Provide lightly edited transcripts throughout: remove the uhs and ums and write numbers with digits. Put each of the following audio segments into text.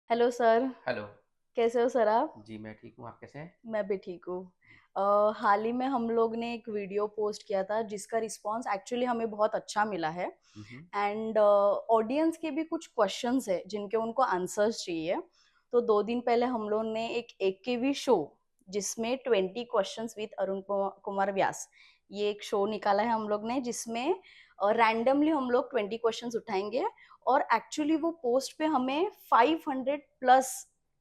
Hello sir. Hello. कैसे हो sir आप? जी, मैं ठीक हूँ, आप कैसे हैं? मैं भी ठीक हूँ। हाल ही में हम लोग ने एक वीडियो पोस्ट किया था जिसका रिस्पांस एक्चुअली हमें बहुत अच्छा मिला है। हुँ, हुँ। एंड ऑडियंस के भी कुछ क्वेश्चंस है जिनके उनको आंसर्स चाहिए। तो 2 दिन पहले हम लोग ने एक AKV शो जिसमें 20 क्वेश्चंस विद अरुण कुमार व्यास, ये एक शो निकाला है हम लोग ने, जिसमें रैंडमली हम लोग 20 क्वेश्चंस उठाएंगे। और एक्चुअली वो पोस्ट पे हमें 500 प्लस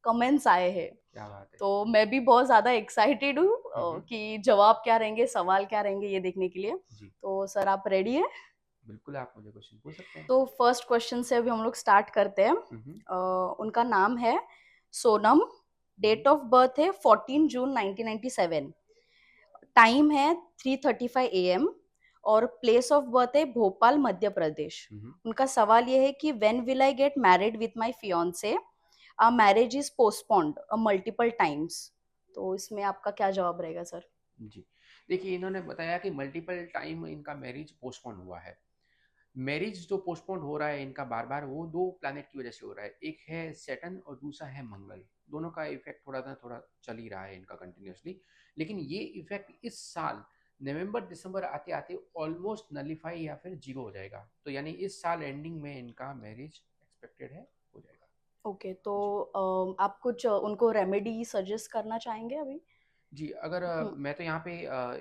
कमेंट्स आए हैं। क्या बात है! तो मैं भी बहुत ज़्यादा एक्साइटेड हूँ हुँ, हुँ। कि जवाब क्या रहेंगे, सवाल क्या रहेंगे, ये देखने के लिए। जी, तो सर आप रेडी हैं? बिल्कुल आप मुझे क्वेश्चन पूछ सकते हैं। तो फर्स्ट क्वेश्चन से अभी हम लोग स्टार्ट करते हैं। हुँ, हुँ। उनका नाम है सोनम। हुँ, हुँ। डेट ऑफ बर्थ है 14 जून 1997। टाइम है 3:35 AM। और प्लेस ऑफ बर्थ है भोपाल, मध्य प्रदेश। हुँ, हुँ। उनका सवाल ये है कि when will I get married with my fiance? Marriage is postponed multiple times. तो इसमें आपका क्या जवाब रहेगा सर? जी। देखिए, इन्होंने बताया कि मल्टीपल टाइम इनका मैरिज पोस्टपोन हुआ है। मैरिज जो पोस्टपोन हो रहा है इनका बार-बार, वो 2 प्लैनेट की वज़ह से हो रहा है। एक है सैटर्न और दूसरा है मंगल। दोनों का इफ़ेक्ट थोड़ा ना थोड़ा चल ही रहा है इनका कंटिन्यूअसली। लेकिन ये इफ़ेक्ट इस साल नवंबर-दिसंबर आते-आते ऑलमोस्ट नलिफ़ाई या फिर ज़ीरो हो जाएगा। तो यानी इस साल एंडिंग में इनका मैरिज एक्सपेक्टेड है, हो जाएगा। ओके, तो जी। आप कुछ उनको रेमेडी सजेस्ट करना चाहेंगे अभी? जी, अगर हम्म। मैं तो यहाँ पे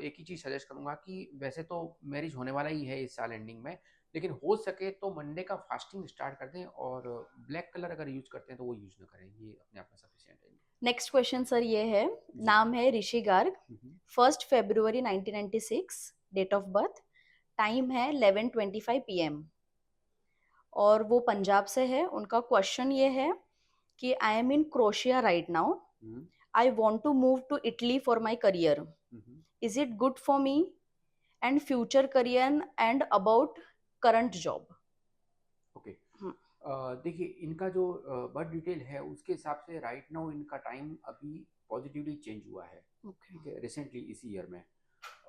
एक ही चीज़ सजेस्ट करूँगा कि वैसे तो मैरिज होने वाला ही है इस साल एंडिंग में, लेकिन हो सके तो मंडे का फास्टिंग स्टार्ट कर दें और ब्लैक कलर अगर यूज़ करते हैं तो वो यूज़ ना करें, ये अपने आप में सफिशिएंट है। नेक्स्ट क्वेश्चन सर ये है। जी। नाम है ऋषि गार्ग। हुँ, हुँ। 1 फरवरी 1996। Date of birth. टाइम है 11:25 PM। और वो पंजाब से है। उनका क्वेश्चन ये है कि I am in Croatia right now. हुँ, I want to move to Italy for my career. हुँ, हुँ। Is it good for me? And future career and about current job. Okay. देखिए इनका जो बर्थ डिटेल है उसके हिसाब से राइट नाउ इनका टाइम अभी पॉजिटिवली चेंज हुआ है, ओके। ठीक है? रिसेंटली इसी ईयर में।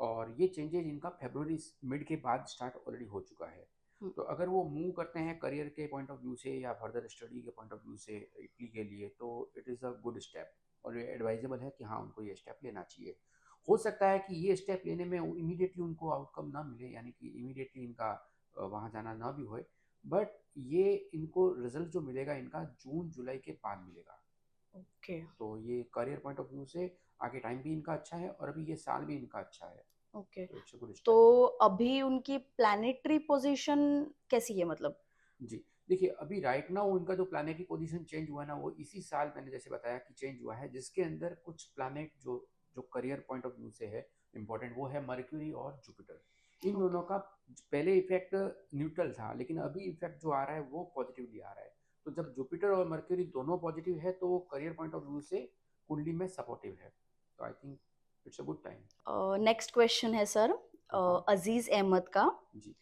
और ये चेंजेज इनका फ़रवरी मिड के बाद स्टार्ट ऑलरेडी हो चुका है। तो अगर वो मूव करते हैं करियर के पॉइंट ऑफ व्यू से या फर्दर स्टडी के पॉइंट ऑफ व्यू से इटली के लिए, तो it is a good step और ये एडवाइजेबल है कि हाँ, उनको ये स्टेप लेना चाहिए। हो सकता है कि ये स्टेप लेने में इमीडिएटली उनको आउटकम ना मिले, यानी कि इमीडिएटली इनका वहाँ जाना ना भी होए, बट ये इनको रिज़ल्ट जो मिलेगा इनका जून-जुलाई के बाद मिलेगा। ओके। तो ये करियर पॉइंट ऑफ व्यू से आगे टाइम भी इनका अच्छा है और अभी ये साल भी इनका अच्छा है। ओके। तो इट्स अ गुड तो स्टेप। अभी उनकी प्लैनेटरी पोजीशन कैसी है मतलब? जी, देखिए अभी राइट नाउ उनका जो प्लैनेटरी पोजीशन चेंज हुआ है ना, वो इसी साल मैंने जैसे बताया कि चेंज हुआ है, जिसके अंदर कुछ प्लैनेट जो जो करियर पॉइंट ऑफ व्यू से है इम्पोर्टेंट, वो है मर्क्यूरी और जुपिटर। In okay. दोनों का पहले इफेक्ट न्यूट्रल था, लेकिन अभी इफेक्ट जो आ रहा है वो पॉजिटिवली आ रहा है। तो जब जुपिटर और मर्क्यूरी दोनों पॉजिटिव है तो वो करियर पॉइंट ऑफ व्यू से कुंडली में सपोर्टिव है। तो I think it's a good time. Next question है सर हाँ, हाँ। अजीज अहमद का। जी।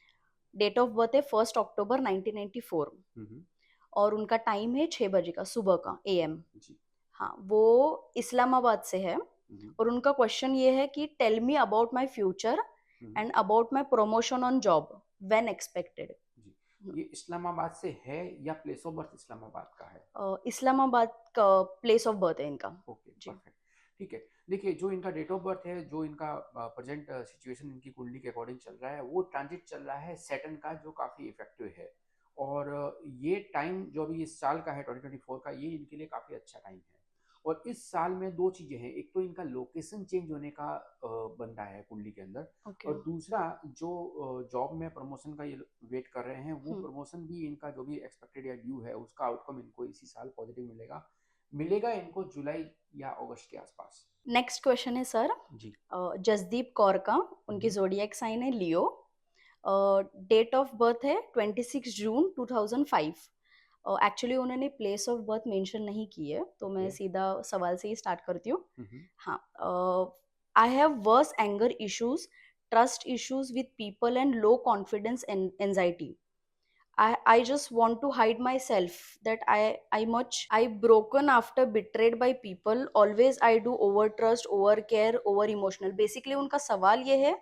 डेट ऑफ बर्थ है 1 अक्टूबर 1994। हुँ, हुँ। और उनका टाइम है 6 बजे का, सुबह का, AM। जी। हाँ, वो इस्लामाबाद से है। हुँ, हुँ। और उनका क्वेश्चन ये है कि tell me about my future हुँ, हुँ। And about my promotion on job when expected. जी। ये इस्लामाबाद से है या प्लेस ऑफ बर्थ इस्लामाबाद का है? इस्लामाबाद का प्लेस ऑफ बर्थ है इनका। ओके, जी। परफेक्ट। ठीक है। देखिए जो इनका डेट ऑफ बर्थ है, जो इनका प्रेज़ेंट सिचुएशन इनकी कुंडली के अकॉर्डिंग चल रहा है, वो ट्रांज़िट चल रहा है सैटर्न का, जो काफ़ी इफ़ेक्टिव है। और ये टाइम जो अभी इस साल का है 2024 का, ये इनके लिए काफ़ी अच्छा टाइम है। और इस साल में 2 चीज़ें हैं, एक तो इनका लोकेशन चेंज होने का बन रहा है कुंडली के अंदर, ओके। और दूसरा जो जॉब में प्रमोशन का ये वेट कर रहे हैं, वो हम्म। प्रमोशन भी इनका जो भी एक्सपेक्टेड या ड्यू है, उसका आउटकम इनको इसी साल पॉजिटिव मिलेगा। मिलेगा इनको जुलाई या अगस्त के आसपास। नेक्स्ट क्वेश्चन है सर जी। जसदीप कौर का। उनकी हम्म। जोडियक साइन है लियो। डेट ऑफ बर्थ है 26 जून 2005। एक्चुअली उन्होंने प्लेस ऑफ बर्थ मेंशन नहीं की है, तो मैं ओके। सीधा सवाल से ही स्टार्ट करती हूँ। हम्म। हाँ। I have worse anger issues, trust issues with people and low confidence and anxiety. I just want to hide myself that I much I broken after betrayed by people. Always I do over trust, over care, over emotional. Basically उनका सवाल ये है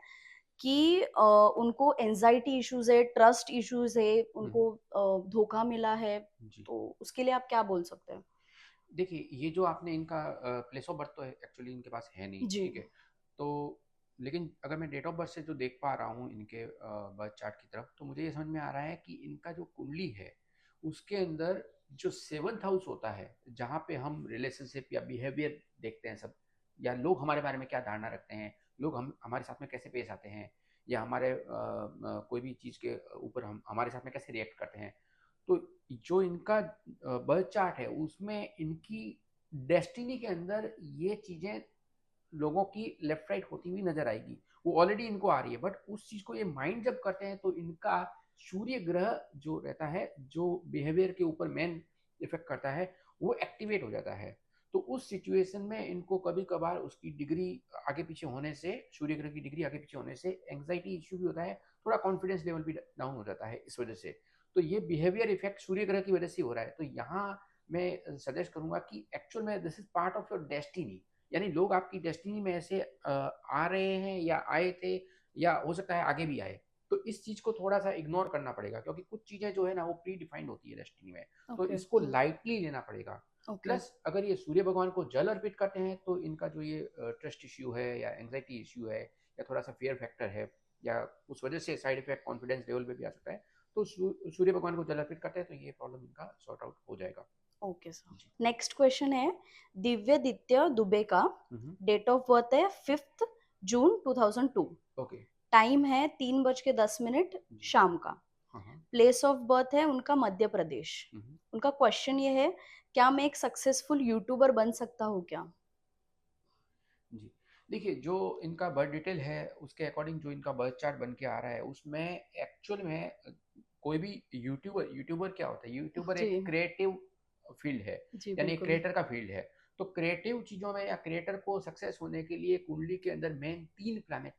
कि उनको anxiety issues है, trust issues है, हम्म। उनको धोखा मिला है। जी। तो उसके लिए आप क्या बोल सकते हैं? देखिए, ये जो आपने इनका प्लेस ऑफ बर्थ तो एक्चुअली इनके पास है नहीं, जी। ठीक है? तो लेकिन अगर मैं डेट ऑफ बर्थ से जो देख पा रहा हूँ इनके बर्थ चार्ट की तरफ, तो मुझे ये समझ में आ रहा है कि इनका जो कुंडली है, उसके अंदर जो 7th हाउस होता है, जहाँ पे हम रिलेशनशिप या बिहेवियर देखते हैं सब, या लोग हमारे बारे में क्या धारणा रखते हैं, लोग हम हमारे साथ में कैसे पेश आते हैं, या हमारे कोई भी चीज़ के ऊपर हम हमारे साथ में कैसे रिएक्ट करते हैं। तो जो इनका बर्थ चार्ट है उसमें इनकी डेस्टिनी के अंदर ये चीजें लोगों की लेफ्ट राइट होती हुई नजर आएगी। वो ऑलरेडी इनको आ रही है, बट उस चीज को ये माइंड जब करते हैं तो इनका सूर्य ग्रह जो रहता है, जो बिहेवियर के ऊपर मेन इफेक्ट करता है, वो एक्टिवेट हो जाता है। तो उस सिचुएशन में इनको कभी कभार उसकी डिग्री आगे पीछे होने से, सूर्य ग्रह की डिग्री आगे पीछे होने से एंग्जाइटी इश्यू भी होता है, थोड़ा कॉन्फिडेंस लेवल भी डाउन हो जाता है इस वजह से। तो ये बिहेवियर इफेक्ट सूर्य ग्रह की वजह से हो रहा है। तो यहाँ मैं सजेस्ट करूंगा कि एक्चुअल में this is part of your destiny, यानी लोग आपकी डेस्टिनी में ऐसे आ रहे हैं या आए थे, या हो सकता है आगे भी आए। तो इस चीज को थोड़ा सा इग्नोर करना पड़ेगा, क्योंकि कुछ चीजें जो है ना वो प्री डिफाइंड होती है डेस्टिनी में। तो ओके। इसको लाइटली लेना पड़ेगा। ओके। प्लस अगर ये सूर्य भगवान को जल अर्पित करते हैं तो इनका जो ये ट्रस्ट इश्यू है या एंग्जाइटी इश्यू है या थोड़ा सा फियर फैक्टर है, या उस वजह से साइड इफेक्ट कॉन्फिडेंस लेवल पे भी आ सकता है, तो सूर्य भगवान को जल अर्पित करते हैं तो ये प्रॉब्लम इनका सॉर्ट आउट हो जाएगा। Okay sir. जी। नेक्स्ट क्वेश्चन है दिव्यदित्य दुबे का। हम्म। डेट ऑफ बर्थ है 5 जून 2002। ओके। टाइम है 3:10 जी। शाम का। हाँ हाँ। प्लेस ऑफ बर्थ है उनका मध्य प्रदेश। हम्म। उनका क्वेश्चन ये है, क्या मैं एक सक्सेसफुल यूट्यूबर बन सकता हूँ क्या? जी। देखिए, जो इनका बर्थ डिटेल है उसके अकॉर्डिंग जो इनका बर्थ चार्ट बन के आ रहा है उसमें एक्चुअल में कोई भी यूट्यूबर यूट्यूबर क्या होता है, यूट्यूबर जी। एक क्रिएटिव फील्ड है, जी यानी बिल्कुल। क्रिएटर का फील्ड है। तो क्रिएटिव चीज़ों में या क्रिएटर को सक्सेस होने के लिए कुंडली के अंदर मेन 3 प्लैनेट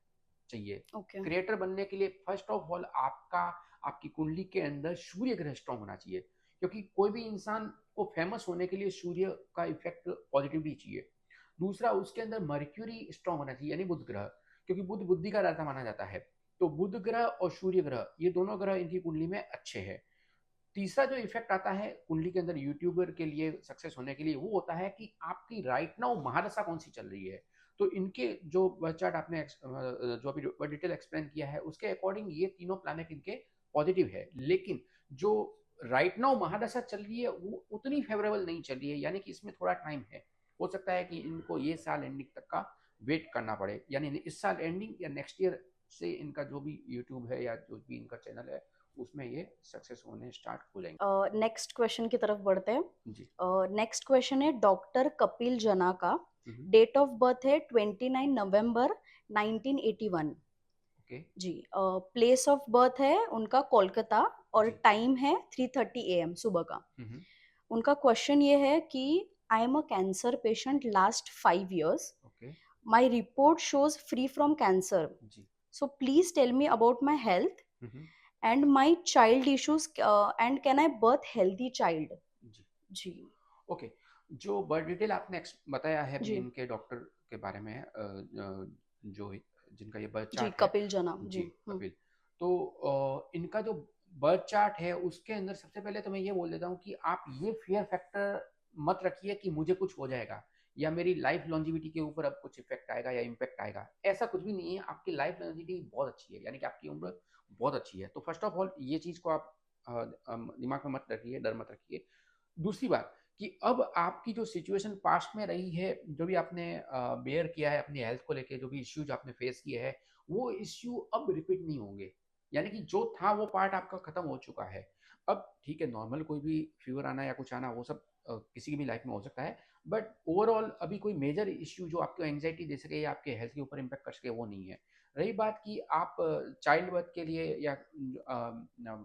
चाहिए। ओके। क्रिएटर बनने के लिए फर्स्ट ऑफ ऑल आपका आपकी कुंडली के अंदर सूर्य ग्रह स्ट्रांग होना चाहिए, क्योंकि कोई भी इंसान को फेमस होने के लिए सूर्य का इफेक्ट पॉजिटिवली चाहिए। दूसरा, उसके अंदर मर्क्यूरी स्ट्रांग होना चाहिए, यानी बुध ग्रह, क्योंकि बुध बुद्धि का दाता माना जाता है। तो बुध ग्रह और सूर्य ग्रह, ये दोनों ग्रह इनकी कुंडली में अच्छे हैं। तीसरा जो इफेक्ट आता है कुंडली के अंदर यूट्यूबर के लिए सक्सेस होने के लिए, वो होता है कि आपकी राइट नाउ महादशा कौन सी चल रही है। तो इनके जो बर्थ चार्ट आपने जो अभी डिटेल एक्सप्लेन किया है उसके अकॉर्डिंग ये तीनों प्लैनेट इनके पॉजिटिव है, लेकिन जो राइट नाउ महादशा चल रही है वो उतनी फेवरेबल नहीं चल रही है, यानी कि इसमें थोड़ा टाइम है। हो सकता है कि इनको ये साल एंडिंग तक का वेट करना पड़े, यानी इस साल एंडिंग या नेक्स्ट ईयर से इनका जो भी यूट्यूब है या जो भी इनका चैनल है उसमें ये सक्सेस होने स्टार्ट हो जाएंगे। नेक्स्ट क्वेश्चन की तरफ बढ़ते हैं। जी। नेक्स्ट क्वेश्चन है डॉक्टर कपिल जना का। हम्म। डेट ऑफ बर्थ है 29 नवंबर 1981। ओके। जी। प्लेस ऑफ बर्थ है उनका कोलकाता और जी। टाइम है 3:30 AM सुबह का। हम्म। उनका क्वेश्चन ये है कि I am a cancer patient last 5 years. Okay. My report shows free from cancer. जी। So please tell me about my health हम्म। and my child issues, and can I birth healthy child? जी। जी। Okay. जो birth detail आपने बताया है अभी जी। इनके डॉक्टर के बारे में, जो जिनका ये बर्थ जी चार्ट है। कपिल जना जी। जी, कपिल। तो इनका जो बर्थ चार्ट है उसके अंदर सबसे पहले तो मैं ये बोल देता हूँ कि आप ये फियर फैक्टर मत रखिए कि मुझे कुछ हो जाएगा या मेरी लाइफ लॉन्जिविटी के ऊपर अब कुछ इफेक्ट आएगा या इम्पैक्ट आएगा। ऐसा कुछ भी नहीं है, आपकी लाइफ लॉन्जिविटी बहुत अच्छी है, यानी कि आपकी उम्र बहुत अच्छी है। तो फर्स्ट ऑफ ऑल ये चीज़ को आप दिमाग में मत रखिए, डर मत रखिए। दूसरी बात कि अब आपकी जो सिचुएशन पास्ट में रही है, जो भी आपने बेयर किया है अपनी हेल्थ को लेके, जो भी इश्यूज आपने फेस किए हैं, वो इश्यू अब रिपीट नहीं होंगे। यानी कि जो था वो पार्ट आपका खत्म हो चुका है। अब ठीक है, नॉर्मल कोई भी फीवर आना या कुछ आना वो सब किसी की भी लाइफ में हो सकता है, बट ओवरऑल अभी कोई मेजर इश्यू जो आपको एंग्जाइटी दे सके या आपके हेल्थ के ऊपर इम्पैक्ट कर सके वो नहीं है। रही बात कि आप चाइल्ड बर्थ के लिए या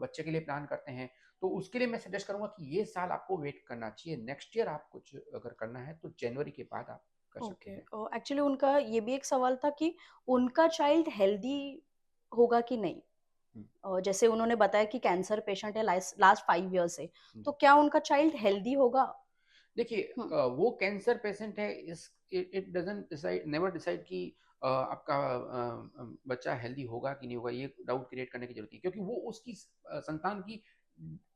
बच्चे के लिए प्लान करते हैं, तो उसके लिए मैं सजेस्ट करूंगा कि ये साल आपको वेट करना चाहिए। नेक्स्ट ईयर आप कुछ अगर करना है तो जनवरी के बाद आप कर सकते ओके। हैं। एक्चुअली उनका ये भी एक सवाल था कि उनका चाइल्ड हेल्दी होगा कि नहीं। हम्म। जैसे उन्होंने बताया कि कैंसर पेशेंट है लास्ट लास्ट 5 years से, तो जी। क्या उनका चाइल्ड हेल्दी होगा? देखिए, हम्म। वो कैंसर पेशेंट है, इस it doesn't decide, never decide कि आपका बच्चा हेल्दी होगा कि नहीं होगा। ये डाउट क्रिएट करने की जरूरत है, क्योंकि वो उसकी संतान की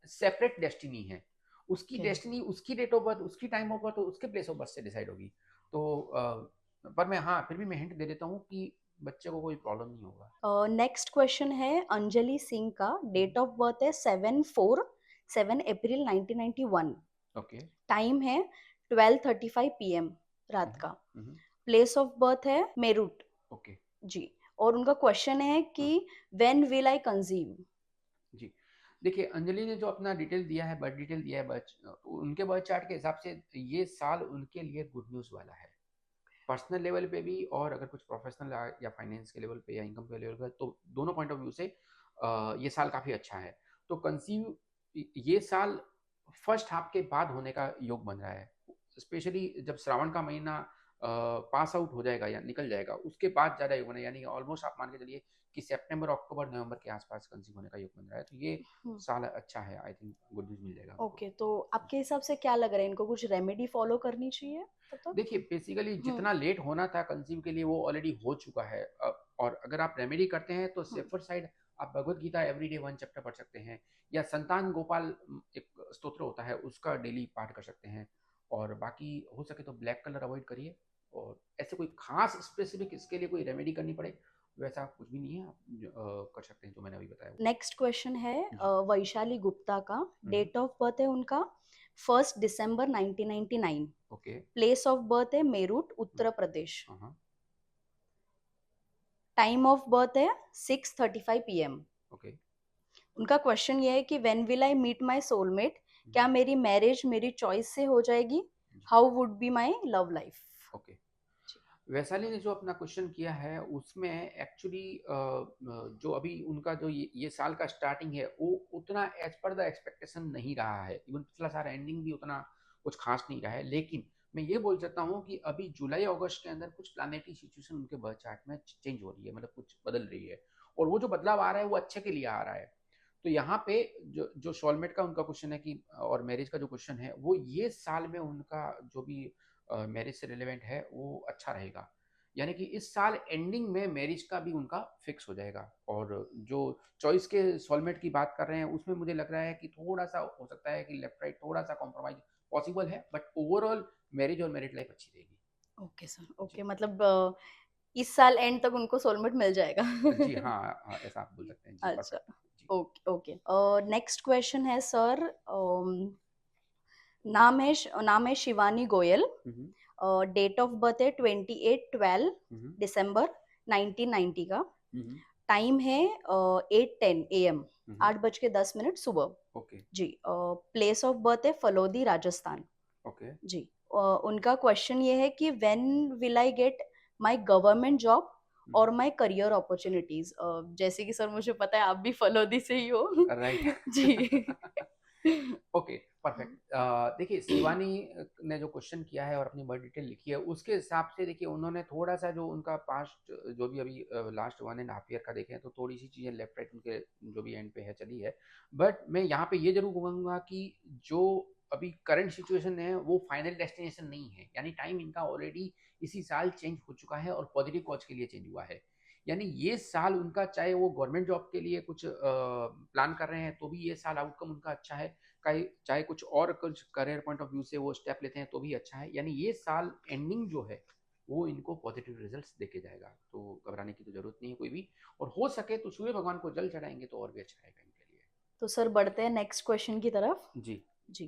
सेपरेट डेस्टिनी है। उसकी ओके। डेस्टिनी, उसकी डेट ऑफ बर्थ, उसकी टाइम ऑफ बर्थ, उसके प्लेस ऑफ बर्थ से डिसाइड होगी। तो पर मैं, हाँ, फिर भी मैं हिंट दे देता हूँ कि बच्चे को कोई प्रॉब्लम नहीं होगा। नेक्स्ट क्वेश्चन है अंजलि सिंह का। डेट ऑफ बर्थ है 7 अप्रैल 1991। ओके। टाइम है 12:35 PM रात हम्म, का। हम्म, प्लेस ऑफ बर्थ है मेरठ। ओके। जी। और उनका क्वेश्चन है कि हाँ, व्हेन विल आई कंसीव। जी। देखिए, अंजलि ने जो अपना डिटेल दिया है, बर्थ डिटेल दिया है, उनके बर्थ चार्ट के हिसाब से ये साल उनके लिए गुड न्यूज़ वाला है। पर्सनल लेवल पे भी, और अगर कुछ प्रोफेशनल या फाइनेंस के लेवल पे या इनकम के लेवल पे, तो दोनों पॉइंट ऑफ व्यू से ये साल काफ़ी अच्छा है। तो कंसीव ये साल फर्स्ट हाफ के बाद होने का योग बन रहा है। स्पेशली जब श्रावण का महीना पास आउट हो जाएगा या निकल जाएगा, उसके बाद ज़्यादा योग बना है, यानी ऑलमोस्ट आप मान के चलिए कि सितंबर, अक्टूबर, नवंबर के आसपास कंसीव होने का योग बन रहा है। तो ये साल अच्छा है, आई थिंक गुड न्यूज़ मिल जाएगा उनको। ओके, तो आपके हिसाब से क्या लग रहा है, इनको कुछ रेमेडी फॉलो करनी चाहिए तब तक? देखिए, बेसिकली हम्म। जितना लेट होना था कंसीव के लिए वो ऑलरेडी हो चुका है। और अगर आप रेमेडी करते हैं तो हम्म। सेफर साइड आप भगवत गीता एवरीडे 1 चैप्टर पढ़ सकते हैं, या संतान गोपाल एक स्तोत्र होता है उसका डेली पाठ कर सकते हैं। और बाकी हो सके तो ब्लैक कलर अवॉइड करिए। और ऐसे कोई खास स्पेसिफिक इसके लिए कोई रेमेडी करनी पड़े वैसा कुछ भी नहीं है, आप कर सकते हैं जो मैंने अभी बताया वो। नेक्स्ट क्वेश्चन है जी। वैशाली गुप्ता का। हम्म। डेट ऑफ बर्थ है उनका 1 दिसंबर 1999। ओके। प्लेस ऑफ बर्थ है मेरठ, उत्तर प्रदेश। हाँ, हाँ। टाइम ऑफ बर्थ है 6:35 PM। ओके। उनका क्वेश्चन ये है कि when will I meet my soulmate. हम्म, क्या मेरी मैरिज मेरी चॉइस से हो जाएगी? जी। How would be my love life? Okay. Vaishali ने जो अपना क्वेश्चन किया है उसमें एक्चुअली जो अभी उनका जो ये साल का स्टार्टिंग है वो उतना एज पर द एक्सपेक्टेशन नहीं रहा है। इवन पिछला साल एंडिंग भी उतना कुछ खास नहीं रहा है। लेकिन मैं ये बोल सकता हूँ कि अभी जुलाई अगस्त के अंदर कुछ प्लानेटरी सिचुएशन उनके बर्थ चार्ट में चेंज हो रही है, मतलब कुछ बदल रही है। और वो जो बदलाव आ रहा है वो अच्छे के लिए आ रहा है। तो यहाँ पे जो जो सोलमेट का उनका क्वेश्चन है कि, और मैरिज का जो क्वेश्चन है, वो ये साल में उनका जो भी मैरिज से रिलेवेंट है वो अच्छा रहेगा। यानी कि इस साल एंडिंग में मैरिज का भी उनका फिक्स हो जाएगा। और जो चॉइस के सोलमेट की बात कर रहे हैं उसमें मुझे लग रहा है कि थोड़ा सा हो सकता है कि लेफ्ट राइट थोड़ा सा कॉम्प्रोमाइज पॉसिबल है, बट ओवरऑल मैरिज और मैरिड लाइफ अच्छी रहेगी। ओके सर, जी। ओके, मतलब इस साल एंड तक उनको सोलमेट मिल जाएगा। जी हाँ, हाँ, ऐसा आप बोल सकते हैं। जी, अच्छा। परफेक्ट। जी। Okay, okay. नेक्स्ट क्वेश्चन है सर। नाम है शिवानी गोयल। हम्म, डेट ऑफ बर्थ है 28 हम्म, दिसंबर 1990 का। हम्म, टाइम है 8:10 AM, हम्म, 8:10 सुबह। ओके। जी। प्लेस ऑफ बर्थ है फलोदी, राजस्थान। ओके। जी। उनका क्वेश्चन ये है कि when will I gate my government job और माय करियर अपॉर्चुनिटीज। जैसे कि सर मुझे पता है आप भी फलोदी से ही हो। राइट। जी। Okay, perfect. देखिए, शिवानी ने जो क्वेश्चन किया है और अपनी बर्थ डिटेल लिखी है उसके हिसाब से, देखिए उन्होंने थोड़ा सा जो उनका पास्ट जो भी अभी लास्ट 1.5 ईयर का देखें तो थोड़ी सी चीज़ें लेफ्ट राइट उनके जो भी एंड पे है चली है। बट मैं यहाँ पे ये जरूर कहूँगा कि जो अभी करंट सिचुएशन है वो फाइनल डेस्टिनेशन नहीं है, यानी टाइम इनका ऑलरेडी इसी साल चेंज हो चुका है और पॉजिटिव कॉज के लिए चेंज हुआ है। यानी ये साल उनका, चाहे वो गवर्नमेंट जॉब के लिए कुछ प्लान कर रहे हैं तो भी ये साल आउटकम उनका अच्छा है। चाहे कुछ और कुछ करियर पॉइंट ऑफ व्यू से वो स्टेप लेते हैं तो भी अच्छा है। यानी ये साल एंडिंग जो है वो इनको पॉजिटिव रिजल्ट्स देके जाएगा, तो घबराने की तो जरूरत नहीं है कोई भी। और हो सके तो सूर्य भगवान को जल चढ़ाएंगे तो और भी अच्छा रहेगा इनके लिए। तो सर बढ़ते हैं नेक्स्ट क्वेश्चन की तरफ। जी। जी।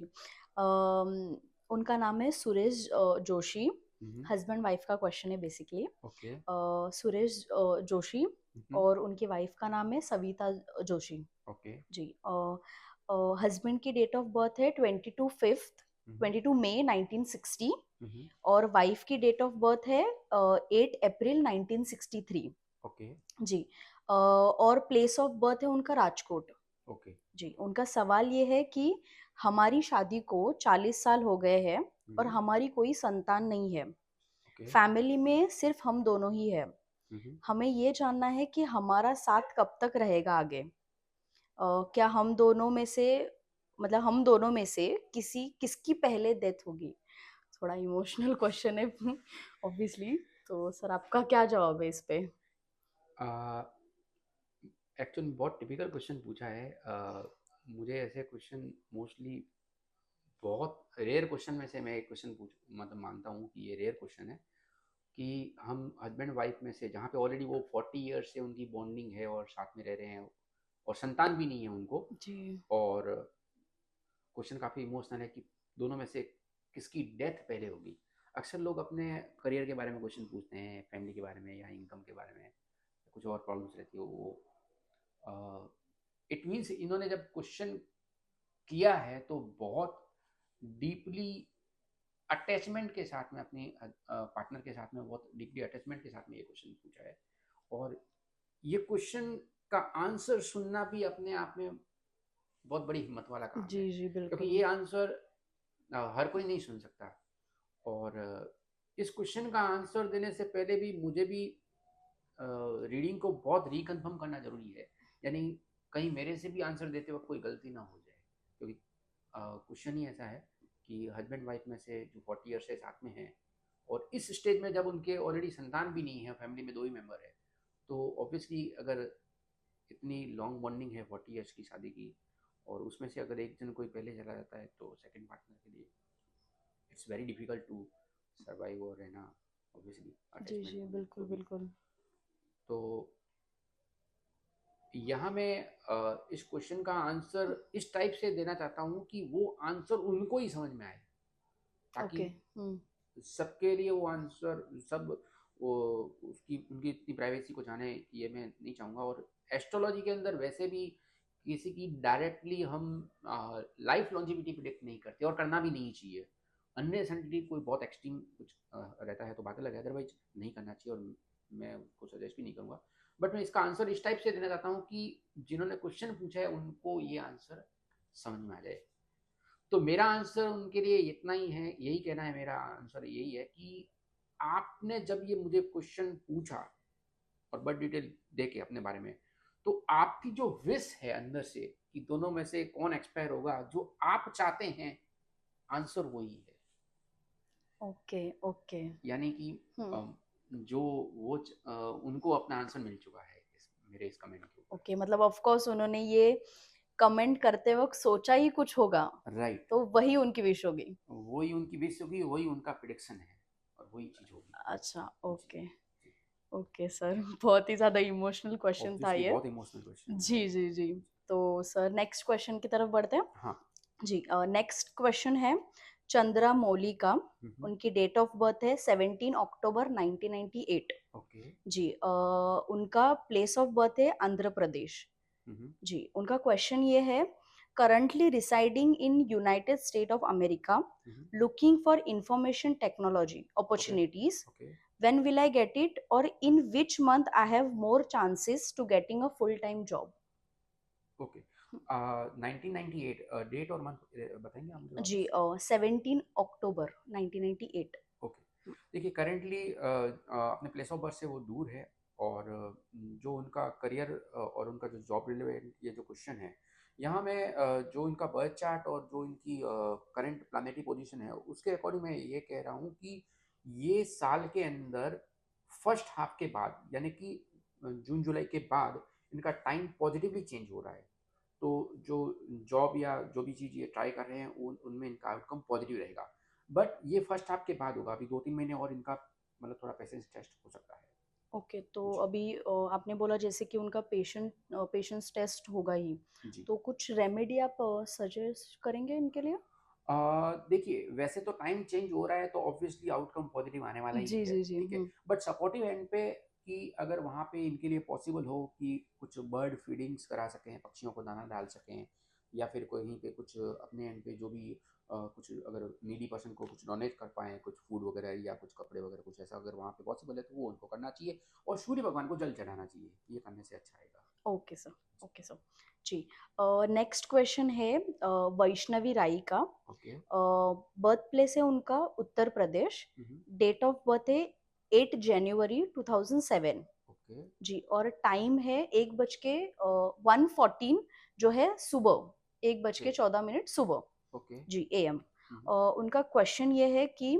उनका नाम है सुरेश जोशी। हम्म। हस्बैंड वाइफ का क्वेश्चन है बेसिकली। ओके। सुरेश जोशी। हम्म। और उनकी वाइफ का नाम है सविता जोशी। ओके। जी। हस्बैंड की डेट ऑफ बर्थ है 22 मई 1960। हम्म। और वाइफ की डेट ऑफ बर्थ है 8 अप्रैल 1963। ओके। जी। और प्लेस ऑफ बर्थ है उनका राजकोट। ओके। जी। उनका सवाल ये है कि हमारी शादी को 40 साल हो गए हैं और हम्म। हमारी कोई संतान नहीं है। ओके। फैमिली में सिर्फ हम दोनों ही है। हम्म। हमें ये जानना है कि हमारा साथ कब तक रहेगा आगे। क्या हम दोनों में से, मतलब हम दोनों में से किसकी पहले डेथ होगी? थोड़ा इमोशनल क्वेश्चन है ऑब्वियसली। तो सर आपका क्या जवाब है इस पे? एक्चुअली बहुत टिपिकल क्वेश्चन पूछा है। मुझे ऐसे क्वेश्चन मोस्टली बहुत रेयर क्वेश्चन में से मैं एक क्वेश्चन पूछ मतलब मानता हूँ कि ये रेयर क्वेश्चन है कि हम हस्बैंड वाइफ में से जहाँ पे ऑलरेडी वो 40 ईयर्स से उनकी बॉन्डिंग है और साथ में रह रहे हैं और संतान भी नहीं है उनको, जी और क्वेश्चन काफ़ी इमोशनल है कि दोनों में से किसकी डेथ पहले होगी। अक्सर लोग अपने करियर के बारे में क्वेश्चन पूछते हैं, फैमिली के बारे में या इनकम के बारे में, कुछ और प्रॉब्लम्स रहती है वो इट मीन्स इन्होंने जब क्वेश्चन किया है तो बहुत डीपली अटैचमेंट के साथ में अपनी पार्टनर के साथ में बहुत डीपली अटैचमेंट के साथ में ये क्वेश्चन पूछा है। और ये क्वेश्चन का आंसर सुनना भी अपने आप में बहुत बड़ी हिम्मत वाला काम जी है, जी क्योंकि बिल्कुल। ये आंसर हर कोई नहीं सुन सकता। और इस क्वेश्चन का आंसर देने से पहले भी मुझे भी रीडिंग को बहुत रिकन्फर्म करना ज़रूरी है, यानी कहीं मेरे से भी आंसर देते वक्त कोई गलती ना हो जाए, क्योंकि क्वेश्चन ही ऐसा है कि हस्बैंड वाइफ में से जो 40 ईयर से साथ में हैं और इस स्टेज में जब उनके ऑलरेडी संतान भी नहीं है, फैमिली में दो ही मेंबर है, तो ऑब्वियसली अगर इतनी लॉन्ग बॉन्डिंग है 40 ईयर्स की शादी की, और उसमें से अगर एक जन कोई पहले चला जाता है तो सेकंड पार्टनर के लिए it's very difficult to survive और रहना, ऑब्वियसली जी अटैचमेंट जी होगी तो बिल्कुल भी। बिल्कुल। तो यहाँ मैं इस क्वेश्चन का आंसर इस टाइप से देना चाहता हूँ कि वो आंसर उनको ही समझ में आए, ताकि ओके। हम्म। सबके लिए वो आंसर सब वो उसकी उनकी इतनी प्राइवेसी को जाने, ये मैं नहीं चाहूँगा। और एस्ट्रोलॉजी के अंदर वैसे भी किसी की डायरेक्टली हम लाइफ लॉन्जिविटी प्रिडिक्ट नहीं करते और करना भी नहीं चाहिए। अनलेस कोई बहुत एक्सट्रीम कुछ रहता है तो बात अलग है, अदरवाइज नहीं करना चाहिए और मैं उसको सजेस्ट भी नहीं करूँगा। बट मैं इसका आंसर इस टाइप से देना चाहता हूँ कि जिन्होंने क्वेश्चन पूछा है उनको ये आंसर समझ में आ जाए। तो मेरा आंसर उनके लिए इतना ही है, यही कहना है, मेरा आंसर यही है कि आपने जब ये मुझे क्वेश्चन पूछा और बड़ डिटेल दे के अपने बारे में, तो आपकी जो विश है अंदर से कि दोनों में से कौन एक्सपायर होगा, जो आप चाहते हैं, आंसर वही है। Okay okay. यानी कि हम्म। जो उनको अपना आंसर मिल चुका है मेरे इस कमेंट के ऊपर। ओके, मतलब ऑफ कोर्स उन्होंने ये कमेंट करते वक्त सोचा ही कुछ होगा, राइट, तो वही उनकी विश होगी। वही उनकी विश होगी, वही उनका प्रिडिक्शन है और वही चीज होगी। अच्छा। जी ओके। जी। ओके सर, बहुत ही ज़्यादा इमोशनल क्वेश्चन था ऑब्वियसली ये। बहुत इमोशनल क्वेश्चन है। जी जी जी। तो सर नेक्स्ट क्वेश्चन की तरफ बढ़ते हैं। हाँ। जी, नेक्स्ट क्वेश्चन है चंद्रा मौली का। उनकी डेट ऑफ बर्थ है 17 अक्टूबर 1998। ओके। जी, उनका प्लेस ऑफ बर्थ है आंध्र प्रदेश। जी, उनका क्वेश्चन ये है, currently residing in United state of America, looking for information technology okay. Opportunities, okay. when will I get it, or in which month I have more chances to getting a full time job? Okay. 1998 date और month बताएंगे आप मुझे जी, वापस। 17 अक्टूबर 1998। Okay. देखिए currently अपने place of birth से वो दूर है, और जो उनका करियर और उनका जो जॉब रिलेवेंट ये जो क्वेश्चन है, यहाँ मैं जो इनका बर्थ चार्ट और जो इनकी करंट प्लानिटरी पोजीशन है उसके अकॉर्डिंग मैं ये कह रहा हूँ कि ये साल के अंदर फर्स्ट हाफ के बाद, यानी कि जून जुलाई के बाद इनका टाइम पॉजिटिवली चेंज हो रहा है। तो जो जॉब या जो भी चीज़ ये ट्राई कर रहे हैं उनमें इनका आउटकम पॉजिटिव रहेगा। बट ये फर्स्ट हाफ के बाद होगा, अभी 2-3 महीने और इनका मतलब थोड़ा पेशेंस टेस्ट हो सकता है। ओके, तो जी। अभी आपने बोला जैसे कि उनका पेशेंस टेस्ट होगा ही, जी। तो कुछ रेमेडी आप सजेस्ट करेंगे इनके लिए? देखिए वैसे तो टाइम चेंज हो रहा है तो ऑब्वियसली आउटकम पॉजिटिव आने वाला ही जी है, जी जी। ठीक है। बट सपोर्टिव एंड पे कि अगर वहाँ पे इनके लिए पॉसिबल हो कि कुछ बर्ड फीडिंग्स करा सकें, पक्षियों को दाना डाल सकें, या फिर कहीं पे कुछ अपने एंड पे जो भी कुछ अगर नीडी पर्सन को कुछ डोनेट कर पाएँ, कुछ फूड वगैरह या कुछ कपड़े वगैरह, कुछ ऐसा अगर वहाँ पे पॉसिबल है तो वो उनको करना चाहिए, और सूर्य भगवान को जल चढ़ाना चाहिए, ये करने से अच्छा आएगा। Okay sir. Okay sir. जी, नेक्स्ट क्वेश्चन है वैष्णवी राई का। ओके। बर्थ प्लेस है उनका Uttar Pradesh. Date of birth है 8 जनवरी 2007। ओके। जी, और टाइम है 1:14 जो है सुबह, 1:14 सुबह। ओके। जी, एएम। ओके। उनका क्वेश्चन ये है कि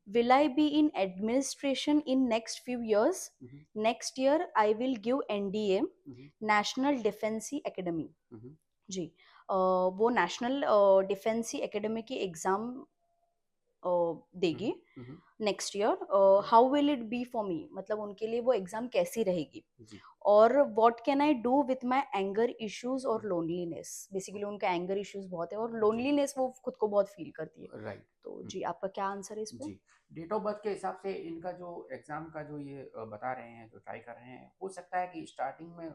will I be in administration in next few years? Next year I will give NDA, National Defense Academy. जी, वो नेशनल डिफेंस एकेडमी की एग्जाम देगी हम्म, next year. Okay, how will it be for me, मतलब उनके लिए वो exam कैसी रहेगी, जी, और what can I do with my anger issues और लोनलीनेस। बेसिकली उनका एंगर इश्यूज बहुत है और जी, लोनलीनेस वो खुद को बहुत फील करती है। राइट, तो जी, आपका क्या आंसर है इस पे? जी। डेट ऑफ बर्थ के हिसाब से इनका जो एग्ज़ाम का जो ये बता रहे हैं, जो ट्राई कर रहे हैं, हो सकता है कि स्टार्टिंग में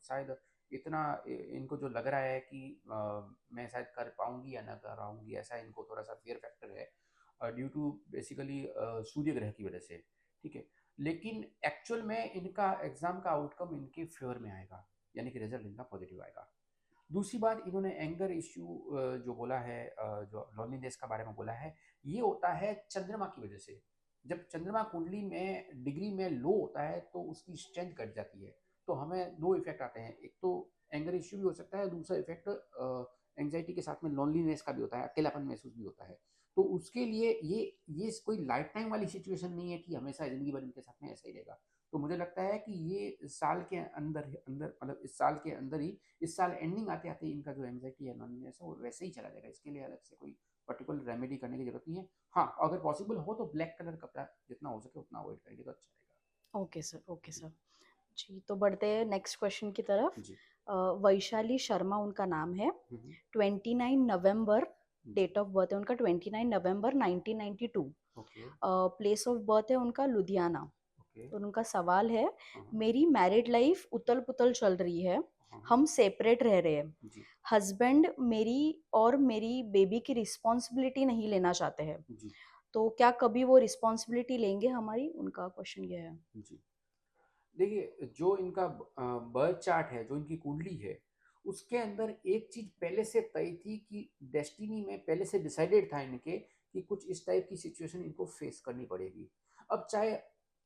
शायद इतना इनको जो लग रहा है कि मैं शायद कर पाऊँगी या ना कर पाऊँगी, ऐसा इनको थोड़ा-सा फ़ियर फैक्टर है ड्यू टू बेसिकली सूर्य ग्रह की वजह से, ठीक है? लेकिन एक्चुअल में इनका एग्ज़ाम का आउटकम इनके फ़ेवर में आएगा, यानी कि रिज़ल्ट इनका पॉज़िटिव आएगा। दूसरी बात, इन्होंने एंगर इश्यू जो बोला है, जो लॉनलीनेस का बारे में बोला है, ये होता है चंद्रमा की वजह से। जब चंद्रमा कुंडली में डिग्री में लो होता है तो उसकी स्ट्रेंथ घट जाती है। तो हमें दो इफेक्ट आते हैं, एक तो एंगर इश्यू भी हो सकता है, दूसरा इफेक्ट एंग्जाइटी के साथ में लॉनलीनेस का भी होता है, अकेलापन महसूस भी होता है। तो उसके लिए ये कोई लाइफ टाइम वाली सिचुएशन नहीं है कि हमेशा जिंदगी भर इनके साथ में ऐसा ही रहेगा। तो मुझे लगता है कि ये साल के अंदर अंदर मतलब इस साल के अंदर ही, इस साल एंडिंग आते आते इनका जो एंग्जाइटी है, लॉनलीनेस है, वो वैसे ही चला जाएगा। इसके लिए अलग से कोई पर्टिकुलर रेमेडी करने की जरूरत नहीं है। हाँ, अगर पॉसिबल हो तो ब्लैक कलर कपड़ा जितना हो सके उतना अवॉइड करेंगे तो अच्छा रहेगा। ओके सर, ओके जी, सर। जी, तो बढ़ते हैं नेक्स्ट क्वेश्चन की तरफ। जी, वैशाली शर्मा उनका नाम है। हम्म, 29 नवंबर जी, डेट ऑफ बर्थ है उनका, 29 नवंबर 1992। ओके, प्लेस ऑफ बर्थ है उनका लुधियाना। ओके, और उनका सवाल है, हाँ, मेरी मैरिड लाइफ उतल पुतल चल रही है, हाँ, हम सेपरेट रह रहे हैं, जी, हस्बैंड मेरी और मेरी बेबी की रिस्पॉन्सिबिलिटी नहीं लेना चाहते हैं, जी, तो क्या कभी वो रिस्पॉन्सिबिलिटी लेंगे हमारी? उनका क्वेश्चन ये है। जी। देखिए, जो इनका बर्थ चार्ट है, जो इनकी कुंडली है, उसके अंदर एक चीज पहले से तय थी कि डेस्टिनी में पहले से डिसाइडेड था इनके कि कुछ इस टाइप की सिचुएशन इनको फेस करनी पड़ेगी। अब चाहे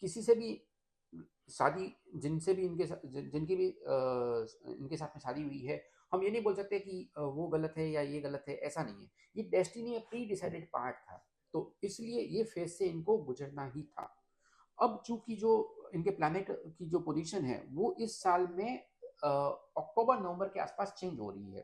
किसी से भी शादी, जिनसे भी जिनकी भी इनके साथ में शादी हुई है, हम ये नहीं बोल सकते कि वो गलत है या ये गलत है, ऐसा नहीं है। ये डेस्टिनी एक प्री डिसाइडेड पार्ट था, तो इसलिए ये फेज से इनको गुजरना ही था। अब चूंकि जो इनके प्लैनेट की जो पोजीशन है वो इस साल में अक्टूबर नवंबर के आसपास चेंज हो रही है,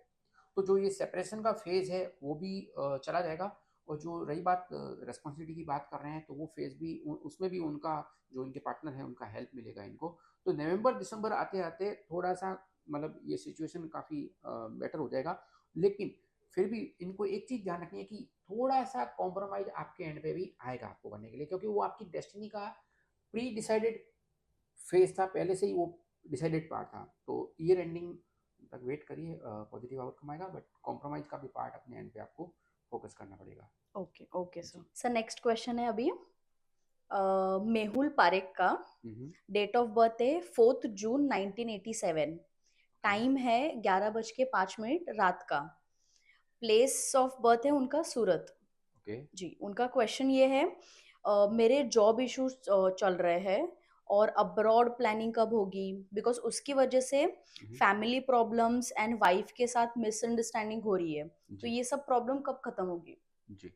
तो जो ये सेपरेशन का फेज है वो भी चला जाएगा। और जो रही बात रेस्पॉन्सिबिलिटी की बात कर रहे हैं, तो वो फेज भी उसमें भी उनका जो इनके पार्टनर है उनका हेल्प मिलेगा इनको। तो नवंबर दिसंबर आते आते थोड़ा सा मतलब ये सिचुएशन काफ़ी बेटर हो जाएगा। लेकिन फिर भी इनको एक चीज़ ध्यान रखनी है कि थोड़ा सा कॉम्प्रोमाइज आपके एंड पे भी आएगा आपको करने के लिए, क्योंकि वो आपकी डेस्टिनी का प्री डिसाइडेड फेज था, पहले से ही वो डिसाइडेड पार्ट था। तो ईयर एंडिंग तक वेट करिए, पॉजिटिव आउटकम आएगा, बट कॉम्प्रोमाइज का भी पार्ट अपने एंड पे आपको फोकस करना पड़ेगा। Okay, okay sir. जी, सर नेक्स्ट क्वेश्चन है अभी मेहुल पारेख का। हम्म, डेट ऑफ बर्थ है 4 जून 1987। ओके, टाइम है 11:05 रात का। प्लेस ऑफ बर्थ है उनका सूरत। ओके, जी, उनका क्वेश्चन ये है, मेरे जॉब इश्यूज चल रहे हैं और अब्रॉड प्लानिंग कब होगी, बिकॉज उसकी वजह से फैमिली प्रॉब्लम्स एंड वाइफ के साथ मिसअंडरस्टैंडिंग हो रही है, तो जी, ये सब प्रॉब्लम कब खत्म होगी? जी।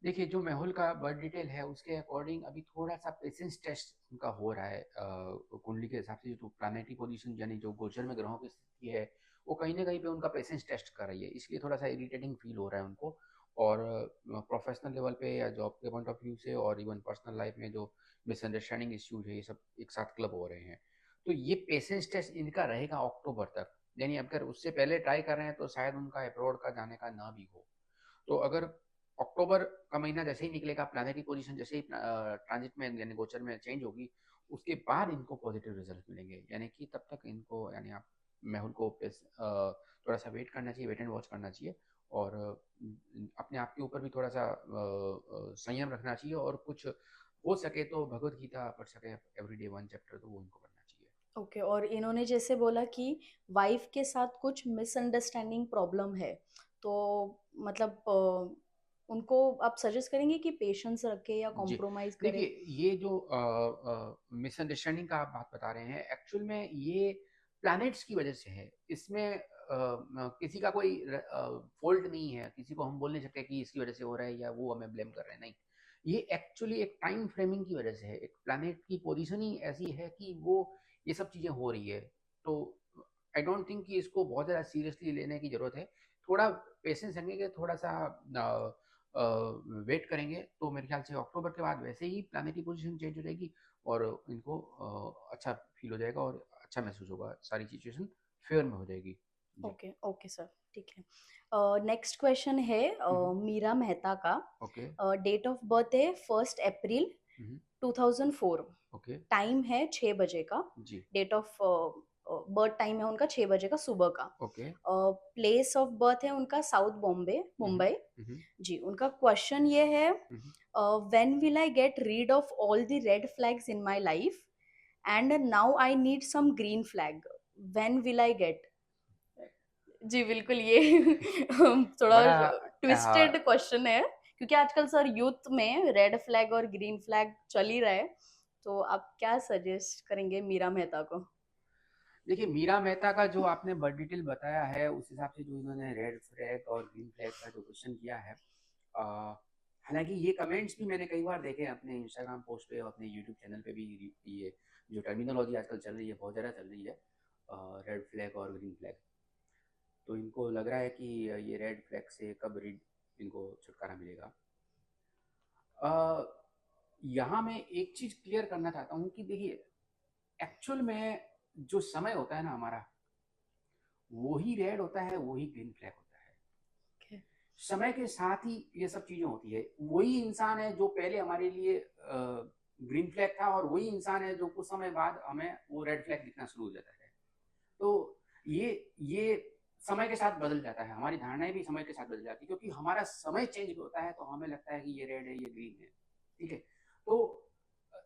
देखिए, जो मेहुल का बर्थ डिटेल है उसके अकॉर्डिंग अभी थोड़ा सा पेशेंस टेस्ट उनका हो रहा है। कुंडली के हिसाब से जो प्लानिटरी पोजीशन यानी जो गोचर में ग्रहों की स्थिति है, वो कहीं ना कहीं पे उनका पेशेंस टेस्ट कर रही है, इसलिए थोड़ा सा इरिटेटिंग फील हो रहा है उनको। और प्रोफेशनल लेवल पे या जॉब के पॉइंट ऑफ व्यू से और इवन पर्सनल लाइफ में जो मिसअंडरस्टैंडिंग इश्यूज है, ये सब एक साथ क्लब हो रहे हैं। तो ये पेशेंस टेस्ट इनका रहेगा अक्टूबर तक, यानी अगर उससे पहले ट्राई कर रहे हैं तो शायद उनका अब्रॉड का जाने का ना भी हो। तो अगर अक्टूबर का महीना जैसे ही निकलेगा, प्लानिटरी पोजीशन जैसे ही ट्रांजिट में यानी गोचर में चेंज होगी, उसके बाद इनको पॉजिटिव रिजल्ट मिलेंगे। यानी कि तब तक इनको यानी आप मेहुल को थोड़ा सा वेट करना चाहिए, वेट एंड वॉच करना चाहिए। और अपने आप के ऊपर भी थोड़ा सा संयम रखना चाहिए, और कुछ हो सके तो भगवत गीता पढ़ सके एवरीडे 1 चैप्टर, तो वो उनको करना चाहिए। ओके, और इन्होंने जैसे बोला कि वाइफ के साथ कुछ मिसअंडरस्टैंडिंग प्रॉब्लम है, तो मतलब उनको आप सजेस्ट करेंगे कि पेशेंस रखे या जी, कॉम्प्रोमाइज करे? देखिए, ये जो मिसअंडरस्टैंडिंग का आप बात बता रहे हैं, एक्चुअल में ये प्लैनेट्स की वजह से है। इसमें किसी का कोई फॉल्ट नहीं है, किसी को हम बोल नहीं सकते कि इसकी वजह से हो रहा है या वो हमें ब्लेम कर रहे हैं, नहीं। ये एक्चुअली एक टाइम फ्रेमिंग की वजह से है, एक प्लैनेट की पोजीशन ही ऐसी है कि वो ये सब चीज़ें हो रही है। तो आई डोंट थिंक कि इसको बहुत ज़्यादा सीरियसली लेने की ज़रूरत है। थोड़ा पेशेंस रखेंगे, थोड़ा सा वेट करेंगे, तो मेरे ख्याल से अक्टूबर के बाद वैसे ही प्लानिटरी पोजीशन चेंज हो जाएगी और इनको अच्छा फील हो जाएगा और अच्छा महसूस होगा, सारी सिचुएशन फेयर में हो जाएगी। जी। ओके ओके सर, ठीक है। नेक्स्ट क्वेश्चन है मीरा मेहता का। ओके। डेट ऑफ बर्थ है 1 अप्रैल 2004। ओके। टाइम है 6 बजे का। जी। डेट ऑफ बर्थ टाइम है उनका 6 बजे का सुबह का। ओके। प्लेस ऑफ बर्थ है उनका साउथ बॉम्बे, हम्म। मुंबई। हम्म। जी, उनका क्वेश्चन ये है, हम्म। When will I get rid of all the red flags in my life and now I need some green flag, when will I get. जी बिल्कुल, ये थोड़ा बड़ा ट्विस्टेड क्वेश्चन है, क्योंकि आजकल सर यूथ में रेड फ्लैग और ग्रीन फ्लैग चल ही रहा है। तो आप क्या सजेस्ट करेंगे मीरा मेहता को? देखिए, मीरा मेहता का जो आपने बर्थ डिटेल बताया है, उस हिसाब से जो इन्होंने रेड फ्लैग और ग्रीन फ्लैग का जो क्वेश्चन किया है, हालांकि ये कमेंट्स भी मैंने कई बार देखे हैं अपने इंस्टाग्राम पोस्ट पे और अपने यूट्यूब चैनल पे भी। ये जो टर्मिनोलॉजी आजकल चल रही है, बहुत ज़्यादा चल रही है, रेड फ्लैग और ग्रीन फ्लैग। तो इनको लग रहा है कि ये रेड फ्लैग से कब रीड इनको छुटकारा मिलेगा। यहाँ मैं एक चीज़ क्लियर करना चाहता हूँ कि देखिए, एक्चुअल में जो समय होता है ना हमारा, वही रेड होता है, वही ग्रीन फ्लैग होता है। Okay. समय के साथ ही ये सब चीजें होती है। वही इंसान है जो पहले हमारे लिए ग्रीन फ्लैग था और वही इंसान है जो कुछ समय बाद हमें वो रेड फ्लैग दिखना शुरू हो जाता है। तो ये समय के साथ बदल जाता है, हमारी धारणाएं भी समय के साथ बदल जाती है, क्योंकि हमारा समय चेंज होता है तो हमें लगता है कि ये रेड है, ये ग्रीन है। ठीक है। तो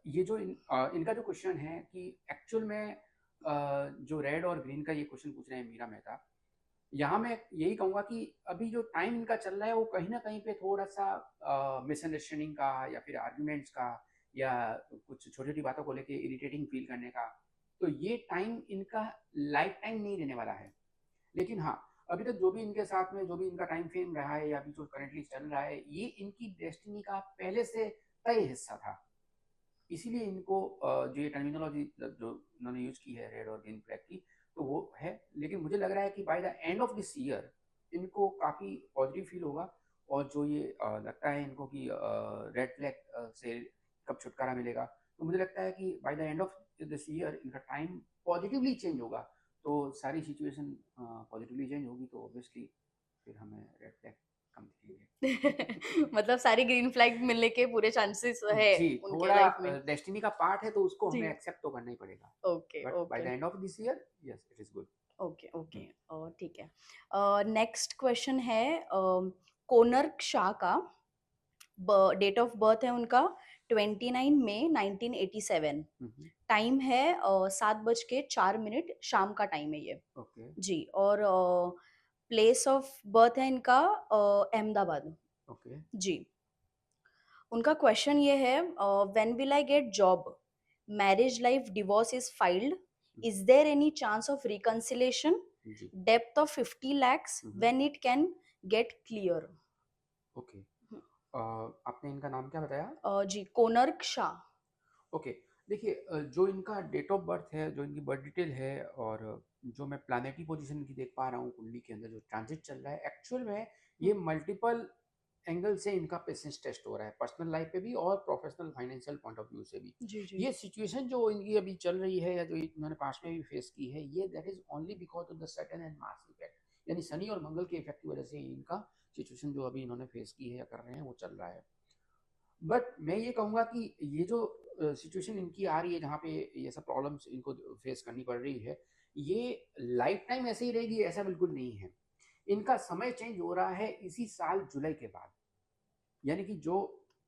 ये जो इनका जो क्वेश्चन है कि एक्चुअल में जो रेड और ग्रीन का ये क्वेश्चन पूछ रहे हैं मीरा मेहता, यहाँ मैं यही कहूँगा कि अभी जो टाइम इनका चल रहा है वो कहीं ना कहीं पे थोड़ा सा मिसअंडरस्टैंडिंग का या फिर आर्ग्यूमेंट्स का या कुछ छोटी छोटी बातों को लेके इरिटेटिंग फील करने का। तो ये टाइम इनका लाइफ टाइम नहीं रहने वाला है। लेकिन हाँ, अभी तक जो भी इनके साथ में जो भी इनका टाइम फ्रेम रहा है या अभी जो करेंटली चल रहा है, ये इनकी डेस्टिनी का पहले से तय हिस्सा था। इसीलिए इनको जो ये टर्मिनोलॉजी जो उन्होंने यूज की है रेड और ग्रीन फ्लैग की, तो वो है। लेकिन मुझे लग रहा है कि by the end of this year इनको काफ़ी पॉजिटिव फील होगा। और जो ये लगता है इनको कि रेड फ्लैग से कब छुटकारा मिलेगा, तो मुझे लगता है कि by the end of this year इनका टाइम पॉजिटिवली चेंज होगा। तो सारी सिचुएशन पॉजिटिवली चेंज होगी, तो ऑब्वियसली फिर हमें रेड फ्लैग कम दिखेंगे। मतलब सारी ग्रीन फ्लैग मिलने के पूरे चांसेस है जी, उनके थोड़ा लाइफ में। डेस्टिनी का पार्ट है तो उसको जी। हमें एक्सेप्ट तो करना ही पड़ेगा। Okay but by okay the end of this year, yes, it is good. Okay okay, ठीक है। नेक्स्ट क्वेश्चन है कोनर्क शाह का। डेट ऑफ बर्थ है उनका 29 मई 1987। टाइम है 7:04 शाम का टाइम है ये। ओके। जी, और प्लेस ऑफ बर्थ है इनका अहमदाबाद। ओके। जी, उनका क्वेश्चन ये है, when will I get job, marriage life divorce is filed, is there any chance of reconciliation, जी। Depth of 50 lakhs, when it can get clear. Okay. आपने इनका नाम क्या बताया? जी, कोनर्क शाह। ओके। देखिए, जो इनका डेट ऑफ बर्थ है, जो इनकी बर्थ डिटेल है, और जो मैं प्लानिटरी पोजीशन की देख पा रहा हूँ कुंडली के अंदर जो ट्रांजिट चल रहा है, एक्चुअल में ये मल्टीपल एंगल से इनका पेशेंस टेस्ट हो रहा है, पर्सनल लाइफ पे भी और professional financial point of view से भी। जी जी। ये सिचुएशन जो इनकी अभी चल रही है या जो इन्होंने पास्ट में भी फेस की है, ये that is only because of the Saturn and Mars effect, यानी शनि और मंगल के इफेक्ट की वजह से इनका सिचुएशन जो अभी इन्होंने फेस की है या कर रहे हैं वो चल रहा है। बट मैं ये कहूँगा कि ये जो सिचुएशन इनकी आ रही है जहाँ पे ये सब प्रॉब्लम्स इनको फेस करनी पड़ रही है, ये लाइफ टाइम ऐसे ही रहेगी ऐसा बिल्कुल नहीं है। इनका समय चेंज हो रहा है इसी साल जुलाई के बाद। यानी कि जो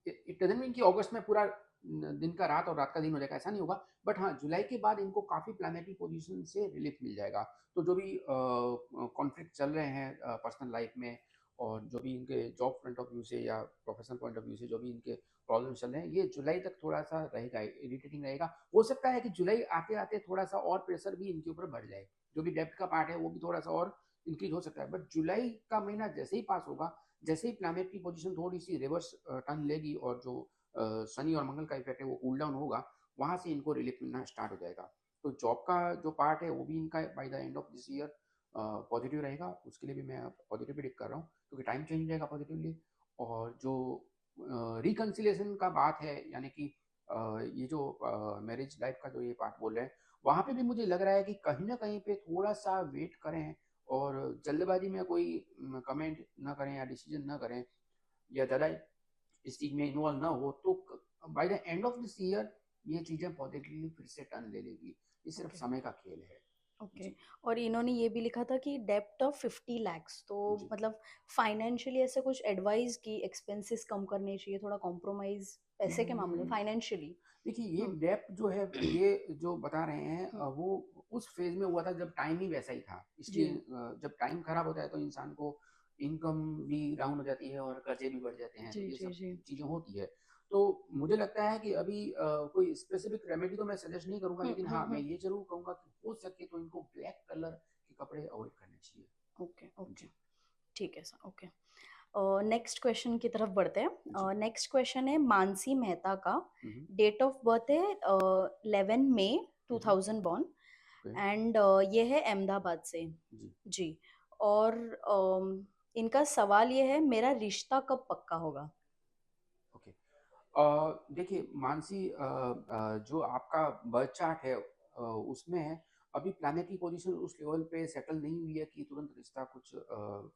इट डजंट मीन कि अगस्त में पूरा दिन का रात और रात का दिन हो जाएगा, ऐसा नहीं होगा। बट हाँ, जुलाई के बाद इनको काफ़ी प्लानिटरी पोजीशन से रिलीफ मिल जाएगा। तो जो भी कॉन्फ्लिक्ट चल रहे हैं पर्सनल लाइफ में, और जो भी इनके जॉब फ्रंट ऑफ व्यू से या प्रोफेशनल पॉइंट ऑफ व्यू से जो भी इनके प्रॉब्लम चल रहे हैं, ये जुलाई तक थोड़ा सा रहेगा, इरिटेटिंग रहेगा। हो सकता है कि जुलाई आते आते थोड़ा सा और प्रेशर भी इनके ऊपर बढ़ जाए, जो भी डेप्थ का पार्ट है वो भी थोड़ा सा और इंक्रीज हो सकता है। बट जुलाई का महीना जैसे ही पास होगा, जैसे ही प्लैनेट की पोजीशन थोड़ी सी रिवर्स टर्न लेगी और जो शनि और मंगल का इफेक्ट है वो कूल डाउन होगा, वहां से इनको रिलीफ मिलना स्टार्ट हो जाएगा। तो जॉब का जो पार्ट है वो भी इनका by the end of this year positive रहेगा, उसके लिए भी मैं पॉजिटिव प्रेडिक्ट कर रहा हूँ, क्योंकि टाइम चेंज हो जाएगा पॉजिटिवली। और जो रिकन्सिलिएशन का बात है, यानी कि ये जो मैरिज लाइफ का जो ये पार्ट बोल रहे हैं, वहाँ पे भी मुझे लग रहा है कि कहीं ना कहीं पे थोड़ा सा वेट करें, और जल्दबाजी में कोई कमेंट ना करें या डिसीजन ना करें, या ज़्यादा इस चीज़ में इन्वॉल्व ना हो, तो by the end of this year ये चीज़ें पॉजिटिवली फिर से टर्न ले लेगी। ये सिर्फ ओके समय का खेल है। ओके। जी। और इन्होंने ये भी लिखा था कि डेप्ट ऑफ 50 lakhs, तो जी। मतलब फाइनेंशियली ऐसे कुछ एडवाइस की एक्सपेंसेस कम करने चाहिए, थोड़ा कॉम्प्रोमाइज पैसे के मामले हम्म, फाइनेंशियली। देखिए ये हम्म डेप्थ जो है, ये जो बता रहे हैं हम्म। वो उस फेज में हुआ था जब टाइम ही वैसा ही था, जी इसलिए जब टाइम खराब होता है तो इंसान को इनकम भी डाउन हो जाती है और कर्जे भी बढ़ जाते हैं, तो जी ये जी सब जी। चीज़ें होती है। तो मुझे लगता है कि अभी कोई स्पेसिफिक रेमेडी तो मैं सजेस्ट नहीं करूंगा, लेकिन हाँ मैं हम्म। ये जरूर कहूंगा कि हो सके तो इनको ब्लैक कलर के कपड़े अवॉइड करने चाहिए। Okay okay. जी। ठीक है सर, ओके। नेक्स्ट क्वेश्चन की तरफ बढ़ते जी। हैं। नेक्स्ट क्वेश्चन है मानसी मेहता का। हम्म। डेट ऑफ बर्थ है 11 मई two hmm. Thousand born. Okay. And ये है अहमदाबाद से। जी। जी। और इनका सवाल ये है, मेरा रिश्ता कब पक्का होगा? ओके। देखिए मानसी, जो आपका बर्थ चार्ट है उसमें अभी प्लैनेटरी पोजीशन उस लेवल पे सेटल नहीं हुई है कि तुरंत रिश्ता कुछ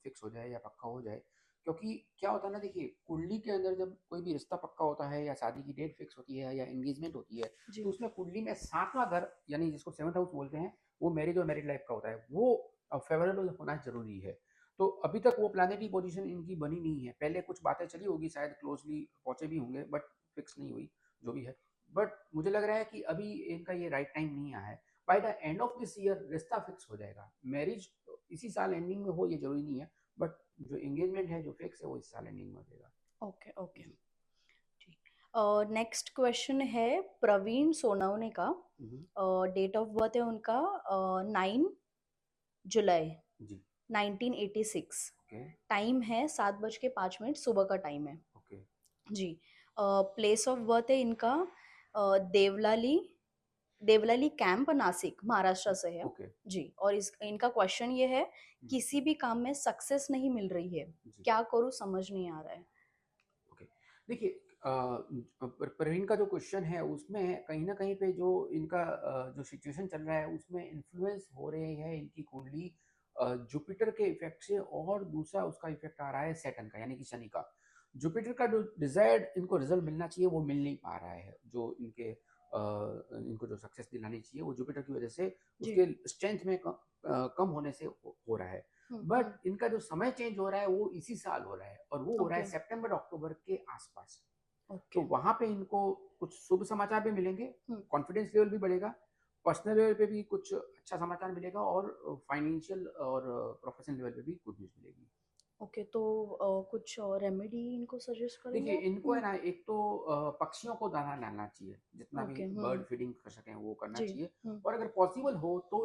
फिक्स हो जाए या पक्का हो जाए। क्योंकि क्या होता है ना, देखिए कुंडली के अंदर जब कोई भी रिश्ता पक्का होता है या शादी की डेट फिक्स होती है या एंगेजमेंट होती है, तो जी। उसमें कुंडली में सातवां घर, यानी जिसको सेवंथ हाउस बोलते हैं, वो मैरिज और मैरिड लाइफ का होता है, वो फेवरेबल होना जरूरी है। तो अभी तक वो प्लैनेटरी पोजीशन इनकी बनी नहीं है। पहले कुछ बातें चली होगी, शायद क्लोजली पहुंचे भी होंगे, बट फिक्स नहीं हुई, जो भी है। बट मुझे लग रहा है कि अभी इनका ये राइट टाइम नहीं आया है। By the end of this year रिश्ता फिक्स हो जाएगा। मैरिज इसी साल एंडिंग में हो ये जरूरी नहीं है, बट जो एंगेजमेंट है जो फिक्स है वो इस साल एंडिंग में हो जाएगा। Okay okay. जी। जी। नेक्स्ट क्वेश्चन है प्रवीण सोनावने का। हम्म। डेट ऑफ बर्थ है उनका 9 जुलाई जी। 1986। ओके। टाइम है 7:05 सुबह का टाइम है। ओके। जी। प्लेस ऑफ बर्थ है इनका देवलाली, देवलाली कैंप, नासिक, महाराष्ट्र से है। ओके। जी। और इस इनका क्वेश्चन ये है, हम्म। किसी भी काम में सक्सेस नहीं मिल रही है, जी। क्या करूँ समझ नहीं आ रहा है। ओके। देखिए प्रवीण का जो क्वेश्चन है उसमें कहीं ना कहीं पे जो इनका जो सिचुएशन चल रहा है उसमें इन्फ्लुएंस हो रहे हैं इनकी कुंडली जुपिटर के इफेक्ट से, और दूसरा उसका इफेक्ट आ रहा है सैटर्न का, यानी कि शनि का। जुपिटर का जो डिजायर्ड इनको रिजल्ट मिलना चाहिए वो मिल नहीं पा रहा है, जो इनको जो सक्सेस दिलानी चाहिए वो जुपिटर की वजह से जी। उसके स्ट्रेंथ में कम होने से हो रहा है। बट इनका जो समय चेंज हो रहा है वो इसी साल हो रहा है, और वो हो रहा है ओके सितंबर अक्टूबर के आसपास। तो ओके। वहां पे इनको कुछ शुभ समाचार भी मिलेंगे, हम्म। कॉन्फिडेंस लेवल भी बढ़ेगा, पर्सनल लेवल पे भी कुछ अच्छा समाचार मिलेगा, और फाइनेंशियल और प्रोफेशनल लेवल पे भी गुड न्यूज मिलेगी। ओके, तो कुछ रेमेडी इनको सजेस्ट करेंगे देखिए आप? इनको है ना, एक तो पक्षियों को दाना डालना चाहिए, जितना भी ओके। बर्ड फीडिंग कर सकें वो करना जी। चाहिए। और अगर पॉसिबल हो तो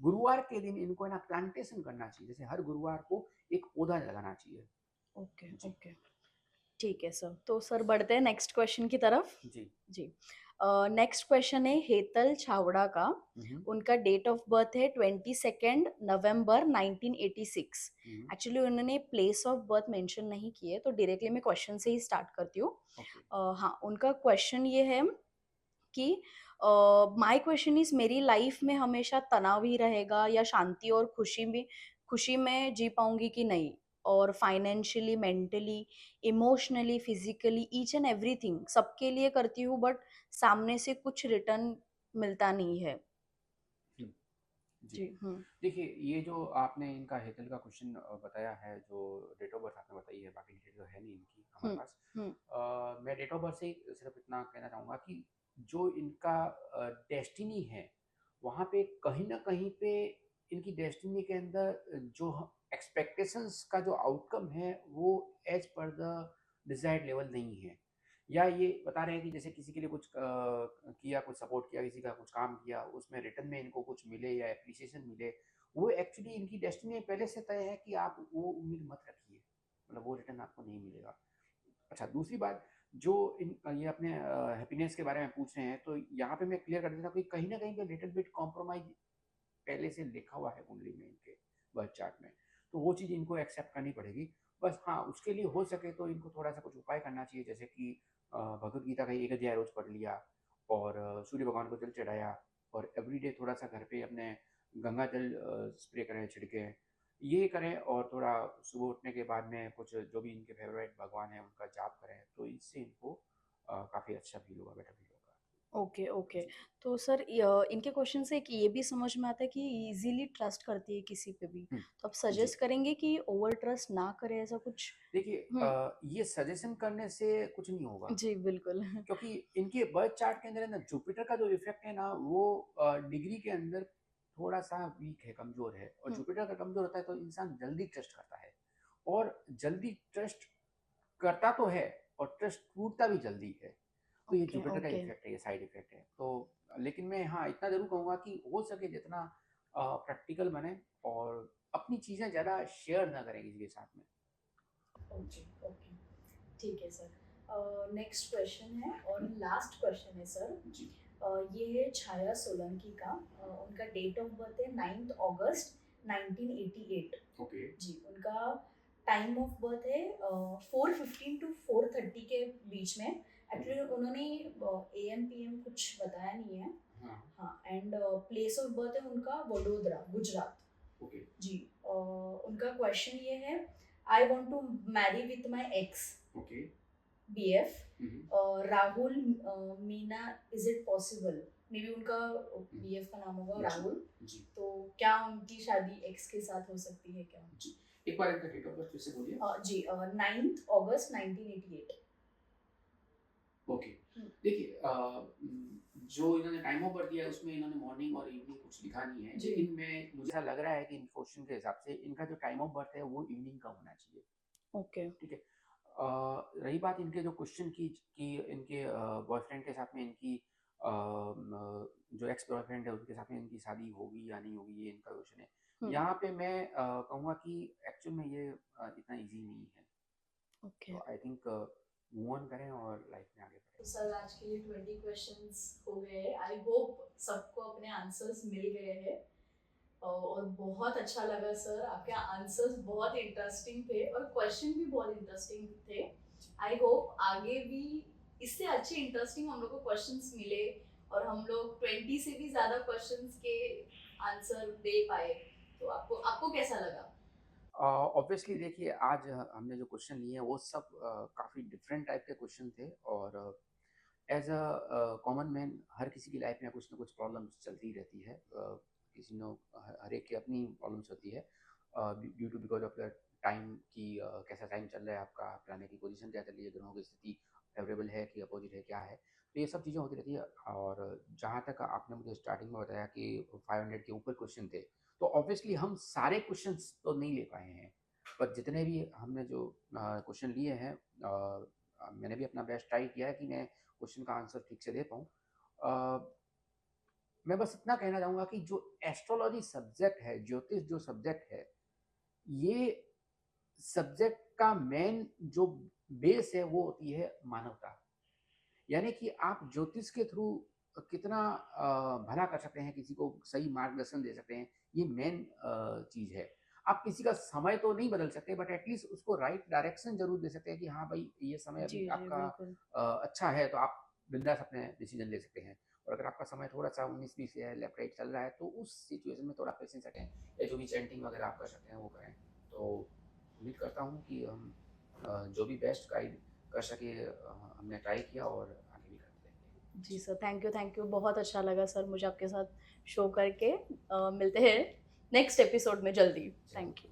गुरुवार के दिन इनको है ना प्लांटेशन करना चाहिए, जैसे हर गुरुवार को एक पौधा लगाना चाहिए। ओके जी। ओके। ठीक है सर, तो सर बढ़ते हैं नेक्स्ट क्वेश्चन की तरफ। जी। जी। नेक्स्ट क्वेश्चन है हेतल छावड़ा का। हम्म। उनका डेट ऑफ बर्थ है 22 नवंबर 1986। हम्म। एक्चुअली उन्होंने प्लेस ऑफ बर्थ मेंशन नहीं किए, तो डायरेक्टली मैं क्वेश्चन से ही स्टार्ट करती हूँ। ओके। हाँ, उनका क्वेश्चन ये है कि माय क्वेश्चन इज, मेरी लाइफ में हमेशा तनाव ही रहेगा या शांति और खुशी में जी पाऊंगी कि नहीं? और financially, mentally, emotionally, physically, each and everything सबके लिए करती हूँ, बट सामने से कुछ रिटर्न मिलता नहीं है। हम्म। जी। जी। हम्म देखिए ये जो आपने इनका हेतल का क्वेश्चन बताया है, जो डेट ऑफ बर्थ आपने बताई है, बाकी डिटेल तो है नहीं इनकी हमारे हम्म पास। हम्म। मैं डेट ऑफ बर्थ से सिर्फ इतना कहना चाहूँगा कि जो इनका डेस्टिनी है, वहाँ पे कहीं ना कहीं पे इनकी डेस्टिनी के अंदर जो एक्सपेक्टेशंस का जो आउटकम है वो as per the desired level नहीं है। या ये बता रहे हैं कि जैसे किसी के लिए कुछ किया, कुछ सपोर्ट किया, किसी का कुछ काम किया, उसमें रिटर्न में इनको कुछ मिले या एप्रिसिएशन मिले, वो एक्चुअली इनकी डेस्टिनी पहले से तय है कि आप वो उम्मीद मत रखिए, मतलब वो रिटर्न आपको नहीं मिलेगा। अच्छा दूसरी बात, जो ये अपने हैप्पीनेस के बारे में पूछ रहे हैं, तो यहाँ पे मैं क्लियर कर देता हूँ कि कहीं ना कहीं पे लिटिल बिट कॉम्प्रोमाइज पहले से लिखा हुआ है कुंडली में इनके बर्थ चार्ट में, तो वो चीज़ इनको एक्सेप्ट करनी पड़ेगी। बस हाँ, उसके लिए हो सके तो इनको थोड़ा-सा कुछ उपाय करना चाहिए, जैसे कि भगवद गीता का 1 अध्याय रोज़ पढ़ लिया और सूर्य भगवान को जल चढ़ाया और एवरीडे थोड़ा-सा घर पे अपने गंगा जल स्प्रे करें, छिड़कें। ये करें और थोड़ा सुबह उठने के बाद में कुछ जो भी इनके फेवरेट भगवान हैं, उनका जाप करें, तो इससे इनको काफ़ी अच्छा फ़ील होगा, बेटर फ़ील होगा। Okay, okay. जी। तो सर इनके क्वेश्चन से एक ये भी समझ में आता है कि ईज़िली ट्रस्ट करती है किसी पे भी। हुँ, तो आप जी। सजेस्ट करेंगे कि ओवर ट्रस्ट ना करें ऐसा कुछ? देखिए हुँ, ये सजेशन करने से कुछ नहीं होगा, जी बिल्कुल। क्योंकि इनके बर्थ चार्ट के अंदर है ना, जुपिटर का जो इफ़ेक्ट है ना, वो डिग्री के अंदर थोड़ा-सा वीक है, कमज़ोर है, और हुँ, जुपिटर का कमज़ोर होता है तो इंसान जल्दी ट्रस्ट करता है और जल्दी ट्रस्ट करता तो है और ट्रस्ट टूटता भी जल्दी है। तो ये ओके, जुपिटर का ओके। इफ़ेक्ट है, ये साइड इफ़ेक्ट है। तो लेकिन मैं हाँ, इतना ज़रूर कहूँगा कि हो सके जितना प्रैक्टिकल बनें और अपनी चीज़ें ज़्यादा शेयर ना करें किसी के साथ में। Okay, okay. ठीक है सर। नेक्स्ट क्वेश्चन है और लास्ट क्वेश्चन है सर। जी, ये है छाया सोलंकी का। उनका डेट ऑफ बर्थ है 9th अगस्त 1988। ओके। जी, उनका टाइम ऑफ बर्थ है 4:15 टू 4:30 के बीच में। हुँ, एक्चुअली उन्होंने एएम पीएम कुछ बताया नहीं है। हाँ, हाँ, एंड प्लेस ऑफ बर्थ है उनका वडोदरा, गुजरात। ओके, जी, उनका क्वेश्चन ये है, I want to marry with my ex okay. BF हुँ, हुँ, Rahul Meena, is it possible? Maybe उनका हुँ, बीएफ का नाम होगा जी, राहुल। जी, तो क्या उनकी शादी एक्स के साथ हो सकती है क्या? जी। एक बार इनका डेट ऑफ बर्थ फिर से बोलिए? जी, 9th अगस्त 1988। ओके। हम्म, देखिए जो इन्होंने टाइम ऑफ बर्थ दिया है उसमें इन्होंने मॉर्निंग और इवनिंग कुछ लिखा नहीं है, जी, लेकिन मैं मुझे ऐसा लग रहा है कि इन क्वेश्चन के हिसाब से इनका जो टाइम ऑफ बर्थ है वो इवनिंग का होना चाहिए। ओके। ठीक है। रही बात इनके जो क्वेश्चन की कि इनके बॉयफ्रेंड के साथ में इनकी जो एक्स बॉयफ्रेंड है उसके साथ में इनकी शादी होगी या नहीं होगी, ये इनका क्वेश्चन है। हम्म, यहाँ पे मैं कहूँगा कि एक्चुअल में ये इतना इजी नहीं है। ओके। तो आई थिंक मूव ऑन करें और लाइफ में आगे तो बढ़ें। सर आज के लिए 20 क्वेश्चंस हो गए। आई होप सबको अपने आंसर्स मिल गए हैं। और बहुत अच्छा लगा सर, आपके आंसर्स बहुत इंटरेस्टिंग थे और क्वेश्चन भी बहुत इंटरेस्टिंग थे। आई होप आगे भी इससे अच्छे इंटरेस्टिंग हम लोग को क्वेश्चंस मिले और हम लोग 20 से भी ज़्यादा क्वेश्चंस के आंसर दे पाए। तो आपको आपको कैसा लगा? ऑब्वियसली देखिए आज हमने जो क्वेश्चन लिए हैं वो सब काफ़ी डिफरेंट टाइप के क्वेश्चन थे और एज अ कॉमन मैन हर किसी की लाइफ में कुछ ना कुछ प्रॉब्लम्स चलती रहती है। किसी ने हर एक की अपनी प्रॉब्लम्स होती है due to because of the time की कैसा टाइम चल रहा है आपका, प्लानिंग की पोजीशन क्या चल रही है, ग्रहों की स्थिति फेवरेबल है कि अपोजिट है, क्या है। तो ये सब चीज़ें होती रहती है और जहाँ तक आपने मुझे स्टार्टिंग में बताया कि 500 के ऊपर क्वेश्चन थे, तो ऑब्वियसली हम सारे क्वेश्चंस तो नहीं ले पाए हैं, पर जितने भी हमने जो क्वेश्चन लिए हैं मैंने भी अपना बेस्ट ट्राई किया है कि मैं क्वेश्चन का आंसर ठीक से दे पाऊँ। मैं बस इतना कहना चाहूँगा कि जो एस्ट्रोलॉजी सब्जेक्ट है, ज्योतिष जो सब्जेक्ट है, ये सब्जेक्ट का मेन जो बेस है वो होती है मानवता। यानी कि आप ज्योतिष के थ्रू कितना भला कर सकते हैं, किसी को सही मार्गदर्शन दे सकते हैं, ये मेन चीज़ है। आप किसी का समय तो नहीं बदल सकते बट एटलीस्ट उसको राइट डायरेक्शन ज़रूर दे सकते हैं कि हाँ भाई ये समय जी, अभी जी, आपका बिल्कुल। अच्छा है तो आप बिंदास अपने डिसीजन ले सकते हैं। और अगर आपका समय थोड़ा-सा 19-20 है, लेफ्ट राइट चल रहा है तो उस सिचुएशन में थोड़ा पेशेंस रखें या जो भी चैंटिंग वगैरह आप कर सकते हैं वो करें। तो उम्मीद करता हूँ कि हम जो भी बेस्ट गाइड कर सके हमने ट्राई किया और आगे भी करते रहेंगे। जी जी, sir, thank you, thank you. बहुत अच्छा लगा सर मुझे आपके साथ शो करके। मिलते हैं नेक्स्ट एपिसोड में जल्दी। ज़रूर। Thank you.